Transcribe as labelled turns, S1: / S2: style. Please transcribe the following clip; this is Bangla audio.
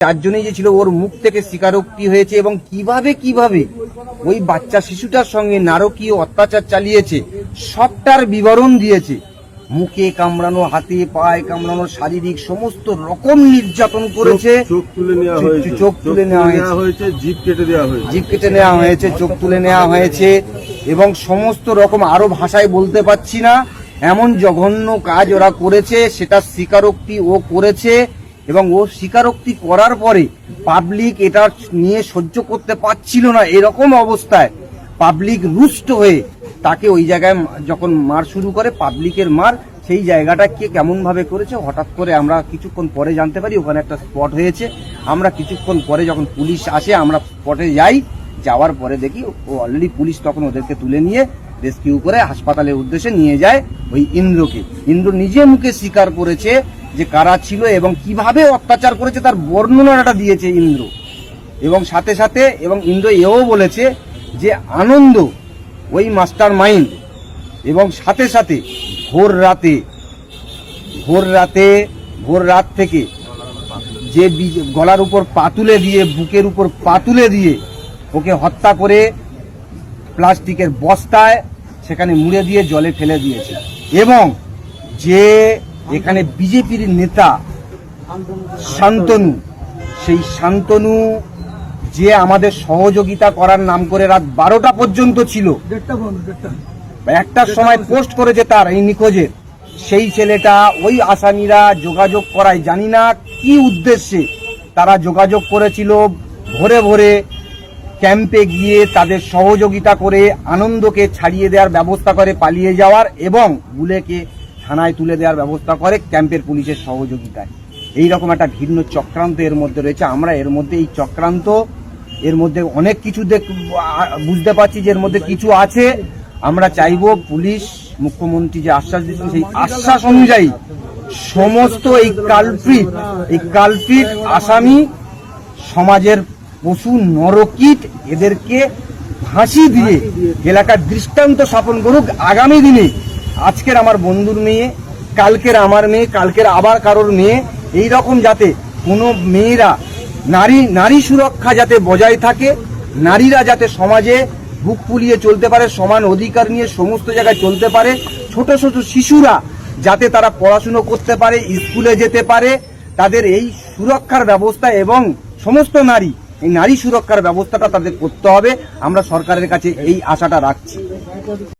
S1: চারজনেই যে ছিল ওর মুখ থেকে স্বীকারোক্তি হয়েছে এবং কিভাবে ওই বাচ্চা শিশুটার সঙ্গে নারকীয় অত্যাচার চালিয়েছে সবটার বিবরণ দিয়েছে। মুখে কামড়ানো, হাতে পায়ে কামড়ানো, শারীরিক সমস্ত রকম নির্যাতন করেছে।
S2: চোখ তুলে নেওয়া হয়েছে, জিভ কেটে নেওয়া হয়েছে,
S1: চোখ তুলে নেওয়া হয়েছে এবং সমস্ত রকম আরো ভাষায় বলতে পারছি না এমন জঘন্য কাজ ওরা করেছে। সেটা স্বীকারোক্তি ও করেছে এবং ও স্বীকারোক্তি করার পরে পাবলিক এটা নিয়ে সহ্য করতে পারছিল না। এরকম অবস্থায় পাবলিক রুষ্ট হয়ে তাকে ওই জায়গায় যখন মার শুরু করে, পাবলিকের মার, সেই জায়গাটা কে কেমন ভাবে করেছে হঠাৎ করে আমরা কিছুক্ষণ পরে জানতে পারি ওখানে একটা স্পট হয়েছে। আমরা কিছুক্ষণ পরে যখন পুলিশ আসে আমরা স্পটে যাই, যাওয়ার পরে দেখি ও অলরেডি পুলিশ তখন ওদেরকে তুলে নিয়ে রেস্কিউ করে হাসপাতালের উদ্দেশ্যে নিয়ে যায় ওই ইন্দ্রকে। ইন্দ্র নিজে মুখে স্বীকার করেছে যে কারা ছিল এবং কিভাবে অত্যাচার করেছে তার বর্ণনাটা দিয়েছে ইন্দ্র। এবং সাথে সাথে এবং ইন্দ্র এও বলেছে যে আনন্দ ওই মাস্টার মাইন্ড এবং সাথে সাথে ভোর রাত থেকে যে গলার উপর পা তুলে দিয়ে, বুকের উপর পা তুলে দিয়ে ওকে হত্যা করে প্লাস্টিকের বস্তায় সেখানে মুড়ে দিয়ে জলে ফেলে দিয়েছে। এবং যে এখানে বিজেপির নেতা শান্তনু, সেই শান্তনু যে আমাদের সহযোগিতা করার নাম করে রাত 12টা পর্যন্ত ছিল, 1টার সময় পোস্ট করেছে তার এই নিখোঁজের, সেই ছেলেটা ওই আসামিরা যোগাযোগ করায় জানি না কি উদ্দেশ্যে তারা যোগাযোগ করেছিল। ভোরে ক্যাম্পে গিয়ে তাদের সহযোগিতা করে আনন্দকে ছাড়িয়ে দেওয়ার ব্যবস্থা করে পালিয়ে যাওয়ার এবং বুলেকে থানায় তুলে দেওয়ার ব্যবস্থা করে ক্যাম্পের পুলিশের সহযোগিতায়। এইরকম একটা ভিন্ন চক্রান্ত এর মধ্যে রয়েছে। আমরা এর মধ্যে এই চক্রান্ত, এর মধ্যে অনেক কিছু বুঝতে পারছি যে এর মধ্যে কিছু আছে। আমরা চাইব পুলিশ, মুখ্যমন্ত্রী যে আশ্বাস দিচ্ছেন সেই আশ্বাস অনুযায়ী সমস্ত এই কালপ্রিট আসামি, সমাজের পশু নরকীট, এদেরকে ফাঁসি দিয়ে এলাকার দৃষ্টান্ত স্থাপন করুক। আগামী দিনে আজকের আমার বন্ধুর মেয়ে, কালকের আমার মেয়ে, কালকের আবার কারোর মেয়ে, এইরকম যাতে কোনো মেয়েরা, নারী সুরক্ষা যাতে বজায় থাকে, নারীরা যাতে সমাজে বুক ফুলিয়ে চলতে পারে, সমান অধিকার নিয়ে সমস্ত জায়গায় চলতে পারে, ছোট ছোট শিশুরা যাতে তারা পড়াশুনো করতে পারে, স্কুলে যেতে পারে, তাদের এই সুরক্ষার ব্যবস্থা এবং সমস্ত এই নারী সুরক্ষার ব্যবস্থাটা তাদের করতে হবে। আমরা সরকারের কাছে এই আশাটা রাখছি।